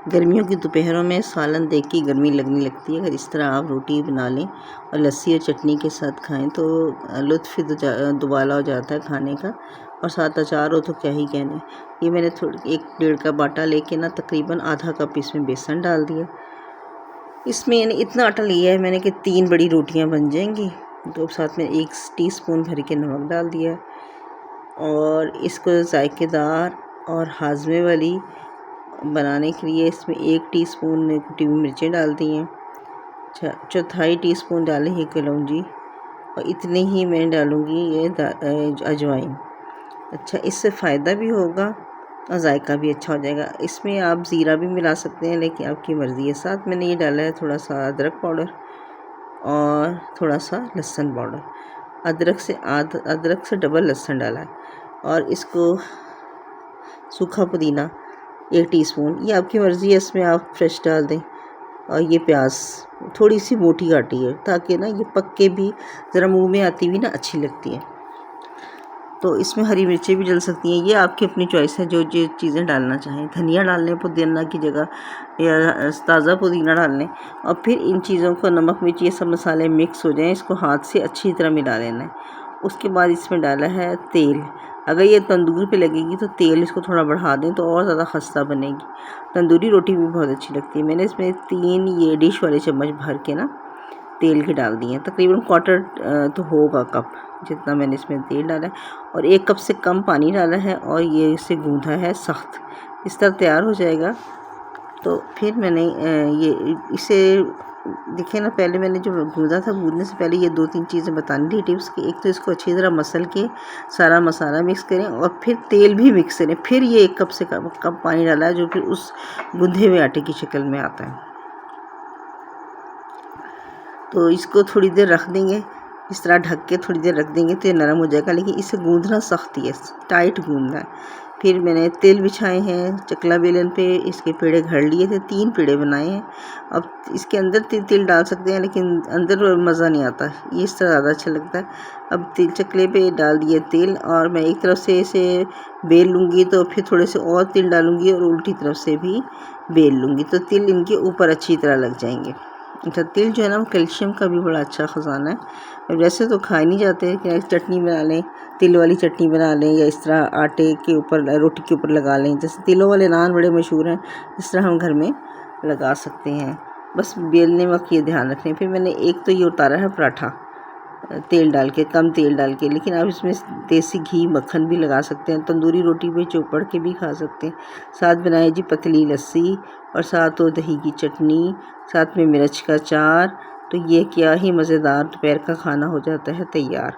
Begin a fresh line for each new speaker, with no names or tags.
गर्मियों की दोपहरों में सालन देख के गर्मी लगने लगती है। अगर इस तरह आप रोटी बना लें और लस्सी और चटनी के साथ खाएं तो लुत्फ़ दुबाला हो जाता है खाने का। और साथ अचार हो तो क्या ही कहने। ये मैंने थोड़ी 1 डेढ़ कप आटा लेके ना तकरीबन आधा कप इसमें बेसन डाल दिया। इसमें यानी इतना आटा लिया है मैंने कि 3 बड़ी रोटियां बन जाएंगी। तो साथ में 1 टीस्पून भर के नमक डाल दिया और इसको जायकेदार और हाजमे वाली बनाने के लिए इसमें 1 टीस्पून कुटी हुई मिर्चें डाल दी हैं, 1/4 टीस्पून डाले हैं कलौंजी और इतने ही मैं डालूँगी ये अजवाइन। अच्छा, इससे फ़ायदा भी होगा और जायका भी अच्छा हो जाएगा। इसमें आप ज़ीरा भी मिला सकते हैं लेकिन आपकी मर्ज़ी है। साथ मैंने ये डाला है थोड़ा सा अदरक पाउडर और थोड़ा सा लहसुन पाउडर। अदरक से डबल लहसुन डाला है और इसको सूखा पुदीना 1 टीस्पून, ये आपकी मर्ज़ी है, इसमें आप फ्रेश डाल दें। और ये प्याज थोड़ी सी मोटी काटी है ताकि ना ये पक के भी ज़रा मुंह में आती हुई ना अच्छी लगती है। तो इसमें हरी मिर्चें भी डल सकती हैं, ये आपकी अपनी चॉइस है जो चीज़ें डालना चाहें। धनिया डाल लें पुदीना की जगह या ताज़ा पुदीना डाल लें। और फिर इन चीज़ों को नमक मिर्च ये सब मसाले मिक्स हो जाएं, इसको हाथ से अच्छी तरह मिला लेना है। उसके बाद इसमें डाला है तेल। अगर ये तंदूर पे लगेगी तो तेल इसको थोड़ा बढ़ा दें तो और ज़्यादा खस्ता बनेगी। तंदूरी रोटी भी बहुत अच्छी लगती है। मैंने इसमें 3 ये डिश वाले चम्मच भर के ना तेल के डाल दिए हैं। तकरीबन 1/4 तो होगा कप जितना मैंने इसमें तेल डाला है और 1 कप से कम पानी डाला है और ये इसे गूँधा है सख्त। इस तरह तैयार हो जाएगा। तो फिर मैंने ये इसे देखिए ना, पहले मैंने जो गूँधा था, गूँधने से पहले ये 2-3 चीज़ें बतानी थी टिप्स की। एक तो इसको अच्छी तरह मसल के सारा मसाला मिक्स करें और फिर तेल भी मिक्स करें। फिर ये 1 कप से कम पानी डाला है जो फिर उस गूँधे हुए आटे की शक्ल में आता है। तो इसको थोड़ी देर रख देंगे, इस तरह ढक के थोड़ी देर रख देंगे तो ये नरम हो जाएगा। लेकिन इसे गूँधना सख्त ही है, टाइट गूँधना है। फिर मैंने तेल बिछाए हैं चकला बेलन पे, इसके पेड़े घड़ लिए थे, 3 पेड़े बनाए हैं। अब इसके अंदर तिल डाल सकते हैं लेकिन अंदर मज़ा नहीं आता, ये इस तरह ज़्यादा अच्छा लगता है। अब चकले पे डाल दिए तेल और मैं एक तरफ से इसे बेल लूँगी तो फिर थोड़े से और तिल डालूँगी और उल्टी तरफ से भी बेल लूँगी तो तिल इनके ऊपर अच्छी तरह लग जाएंगे। अच्छा, तिल जो है ना वो कैल्शियम का भी बड़ा अच्छा ख़जाना है। वैसे तो खाए नहीं जाते कि चटनी बना लें, तिल वाली चटनी बना लें या इस तरह आटे के ऊपर रोटी के ऊपर लगा लें। जैसे तिलों वाले नान बड़े मशहूर हैं, इस तरह हम घर में लगा सकते हैं। बस बेलने वक्त ये ध्यान रखें। फिर मैंने एक तो ये उतारा है पराठा तेल डाल के, कम तेल डाल के, लेकिन आप इसमें देसी घी मक्खन भी लगा सकते हैं। तंदूरी रोटी पे चौपड़ के भी खा सकते हैं। साथ बनाए जी पतली लस्सी और साथ वो दही की चटनी, साथ में मिर्च का अचार। तो ये क्या ही मज़ेदार दोपहर का खाना हो जाता है तैयार।